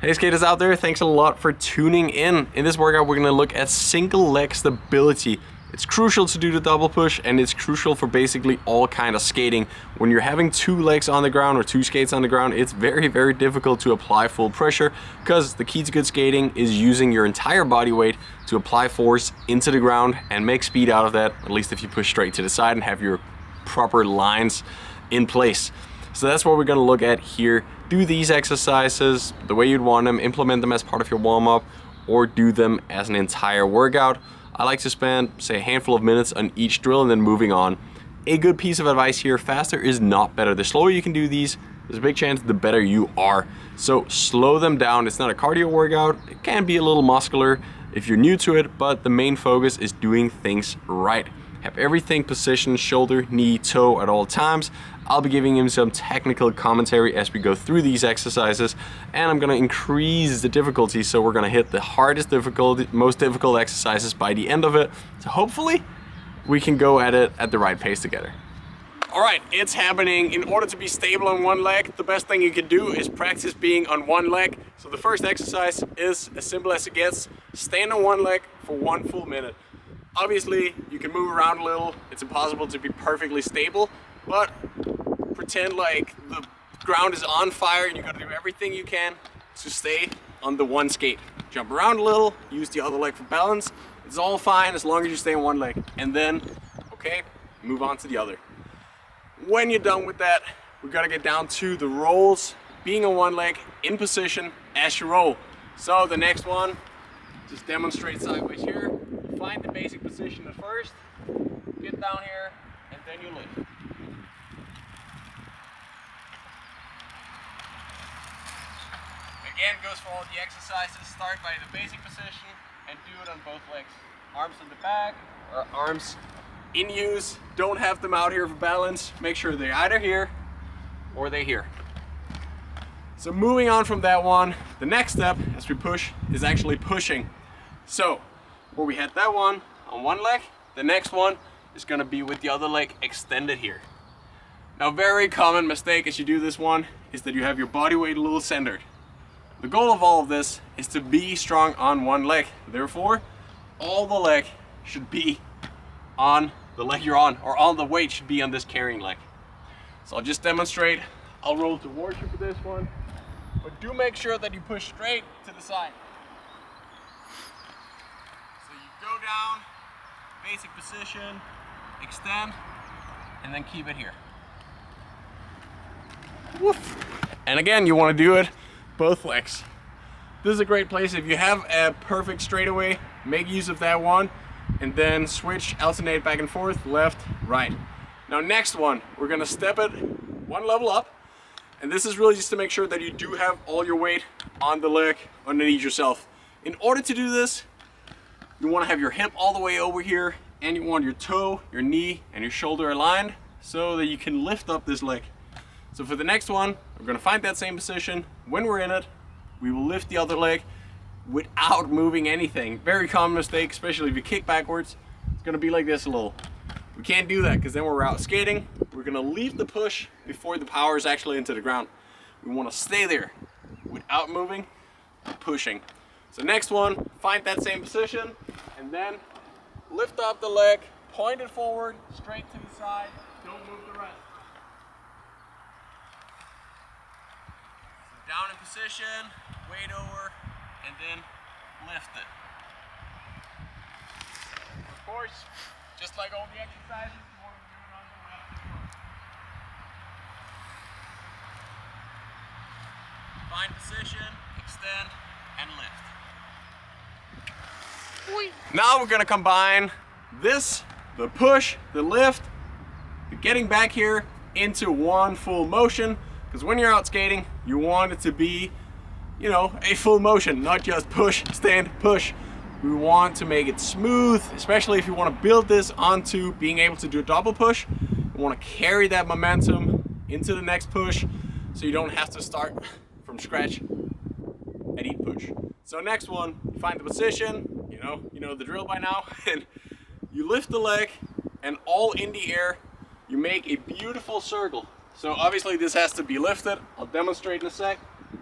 Hey skaters out there, thanks a lot for tuning in. In this workout we're going to look at single leg stability. It's crucial to do the double push, and it's crucial for basically all kind of skating. When you're having two legs on the ground or two skates on the ground, it's very difficult to apply full pressure, because the key to good skating is using your entire body weight to apply force into the ground and make speed out of that, at least if you push straight to the side and have your proper lines in place. So that's what we're going to look at here. Do these exercises the way you'd want them, implement them as part of your warm-up, or do them as an entire workout. I like to spend, say, a handful of minutes on each drill and then moving on. A good piece of advice here: faster is not better. The slower you can do these, there's a big chance the better you are. So slow them down. It's not a cardio workout. It can be a little muscular if you're new to it, but the main focus is doing things right. Have everything positioned, shoulder, knee, toe at all times. I'll be giving him some technical commentary as we go through these exercises, and I'm gonna increase the difficulty, so we're gonna hit the hardest difficulty, most difficult exercises by the end of it. So hopefully we can go at it at the right pace together. All right, it's happening. In order to be stable on one leg, the best thing you can do is practice being on one leg. So the first exercise is as simple as it gets. Stand on one leg for 1 full minute. Obviously, you can move around a little. It's impossible to be perfectly stable, but pretend like the ground is on fire and you gotta do everything you can to stay on the one skate. Jump around a little, use the other leg for balance. It's all fine as long as you stay on one leg. And then, okay, move on to the other. When you're done with that, we gotta get down to the rolls, being on one leg in position as you roll. So the next one, just demonstrate sideways here. Find the basic position at first, get down here, and then you lift. Again, goes for all the exercises. Start by the basic position and do it on both legs. Arms in the back, or arms in use. Don't have them out here for balance. Make sure they're either here or they're here. So moving on from that one, the next step as we push is actually pushing. So where we had that one on one leg, the next one is going to be with the other leg extended here. Now, very common mistake as you do this one is that you have your body weight a little centered. The goal of all of this is to be strong on one leg. Therefore, all the leg should be on the leg you're on, or all the weight should be on this carrying leg. So I'll just demonstrate. I'll roll towards you for this one, but do make sure that you push straight to the side. Go down, basic position, extend, and then keep it here. Woof. And again, you want to do it both legs. This is a great place. If you have a perfect straightaway, make use of that one, and then switch, alternate back and forth, left, right. Now next one, we're gonna step it one level up, and this is really just to make sure that you do have all your weight on the leg underneath yourself. In order to do this, you want to have your hip all the way over here, and you want your toe, your knee, and your shoulder aligned so that you can lift up this leg. So for the next one, we're going to find that same position. When we're in it, we will lift the other leg without moving anything. Very common mistake, especially if you kick backwards. It's going to be like this a little. We can't do that, because then we're out skating. We're going to leave the push before the power is actually into the ground. We want to stay there without moving, pushing. So next one, find that same position, and then lift up the leg, point it forward, straight to the side, don't move the rest. So down in position, weight over, and then lift it. Of course, just like all the exercises, you want to do it on the left as well. Find position, extend, and lift. Now we're going to combine this, the push, the lift, the getting back here into one full motion, because when you're out skating, you want it to be, you know, a full motion, not just push, stand, push. We want to make it smooth, especially if you want to build this onto being able to do a double push. You want to carry that momentum into the next push, so you don't have to start from scratch at each push. So next one, find the position, you know the drill by now, and you lift the leg, and all in the air, you make a beautiful circle. So obviously this has to be lifted. I'll demonstrate in a sec,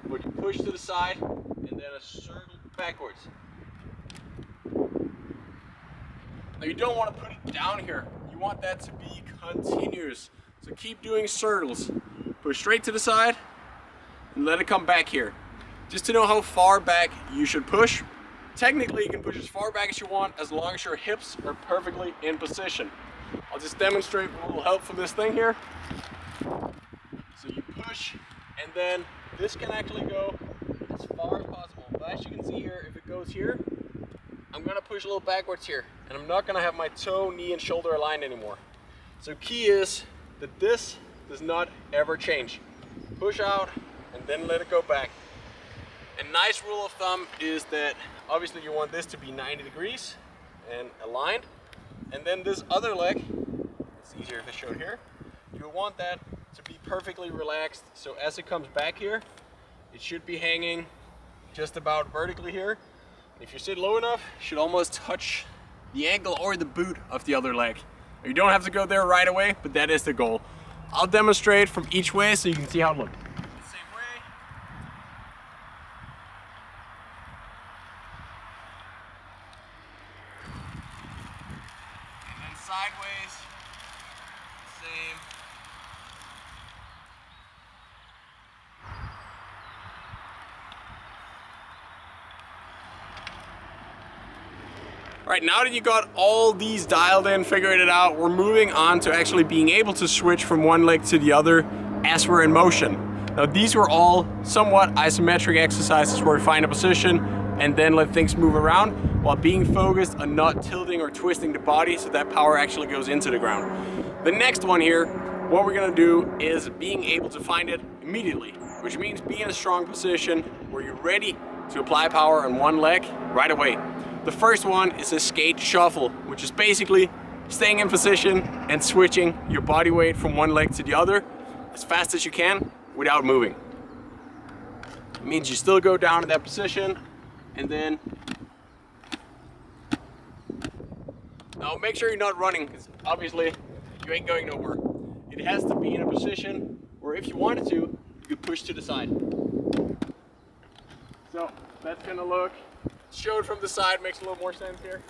but you push to the side, and then a circle backwards. Now you don't want to put it down here. You want that to be continuous. So keep doing circles. Push straight to the side and let it come back here. Just to know how far back you should push. Technically you can push as far back as you want as long as your hips are perfectly in position. I'll just demonstrate with a little help from this thing here. So you push, and then this can actually go as far as possible. But as you can see here, if it goes here, I'm gonna push a little backwards here, and I'm not gonna have my toe, knee, and shoulder aligned anymore. So key is that this does not ever change. Push out, and then let it go back. A nice rule of thumb is that obviously you want this to be 90 degrees and aligned, and then this other leg, it's easier if I show it here, you want that to be perfectly relaxed. So as it comes back here, it should be hanging just about vertically here. If you sit low enough, you should almost touch the ankle or the boot of the other leg. You don't have to go there right away, but that is the goal. I'll demonstrate from each way so you can see how it looks. Same way. And then sideways, same. All right, now that you got all these dialed in, figured it out, we're moving on to actually being able to switch from one leg to the other as we're in motion. Now these were all somewhat isometric exercises where we find a position and then let things move around while being focused on not tilting or twisting the body so that power actually goes into the ground. The next one here, what we're gonna do is being able to find it immediately, which means be in a strong position where you're ready to apply power on one leg right away. The first one is a skate shuffle, which is basically staying in position and switching your body weight from one leg to the other as fast as you can without moving. It means you still go down in that position, and then now make sure you're not running, because obviously you ain't going nowhere. It has to be in a position where if you wanted to, you could push to the side. So that's gonna look, showed from the side makes a little more sense here.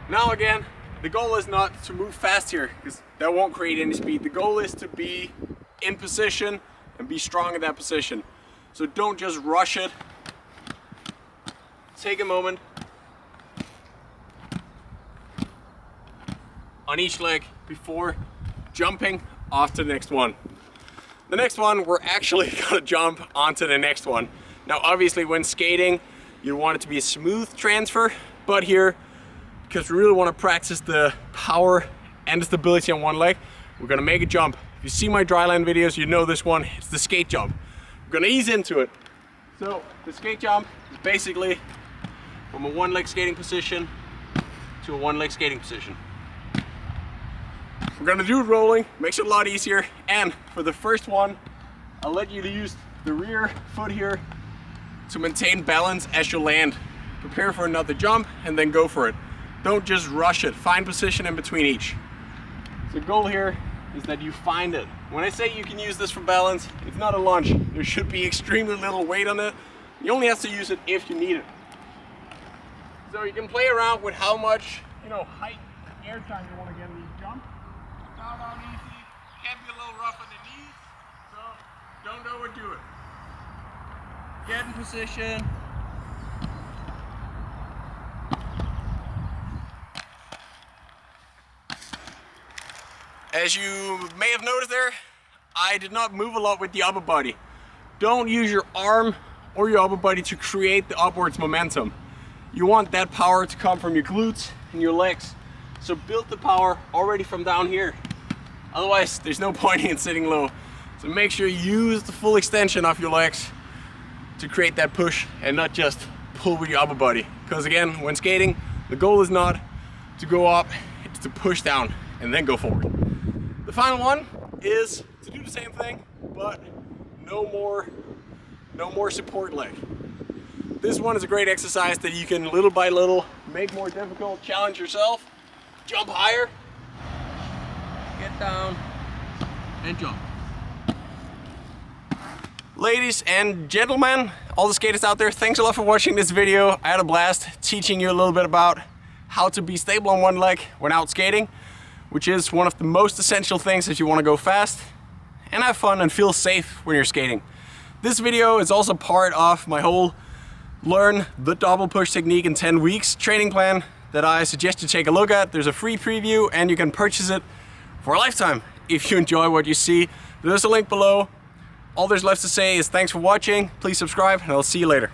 Now again, the goal is not to move fast here, because that won't create any speed. The goal is to be in position and be strong in that position. So don't just rush it. Take a moment on each leg before jumping off to the next one. The next one, we're actually gonna jump onto the next one. Now obviously when skating, you want it to be a smooth transfer, but here, because we really want to practice the power and the stability on one leg, we're gonna make a jump. If you see my dryland videos, you know this one, it's the skate jump. We're gonna ease into it. So the skate jump is basically from a one leg skating position to a one leg skating position. We're gonna do it rolling, makes it a lot easier. And for the first one, I'll let you use the rear foot here to maintain balance as you land. Prepare for another jump and then go for it. Don't just rush it, find position in between each. So the goal here is that you find it. When I say you can use this for balance, it's not a lunge. There should be extremely little weight on it. You only have to use it if you need it. So you can play around with how much, height, air time you want to get in each jump. Start out easy. Can be a little rough on the knees, so don't overdo it. Get in position. As you may have noticed there, I did not move a lot with the upper body. Don't use your arm or your upper body to create the upwards momentum. You want that power to come from your glutes and your legs. So build the power already from down here. Otherwise, there's no point in sitting low. So make sure you use the full extension of your legs to create that push and not just pull with your upper body. Because again, when skating, the goal is not to go up, it's to push down and then go forward. The final one is to do the same thing, but no more no more support leg. This one is a great exercise that you can little by little make more difficult, challenge yourself, jump higher, get down, and jump. Ladies and gentlemen, all the skaters out there, thanks a lot for watching this video. I had a blast teaching you a little bit about how to be stable on one leg when out skating, which is one of the most essential things if you want to go fast and have fun and feel safe when you're skating. This video is also part of my whole Learn the Double Push Technique in 10 weeks training plan that I suggest you take a look at. There's a free preview and you can purchase it for a lifetime if you enjoy what you see. There's a link below. All there's left to say is thanks for watching, please subscribe, and I'll see you later.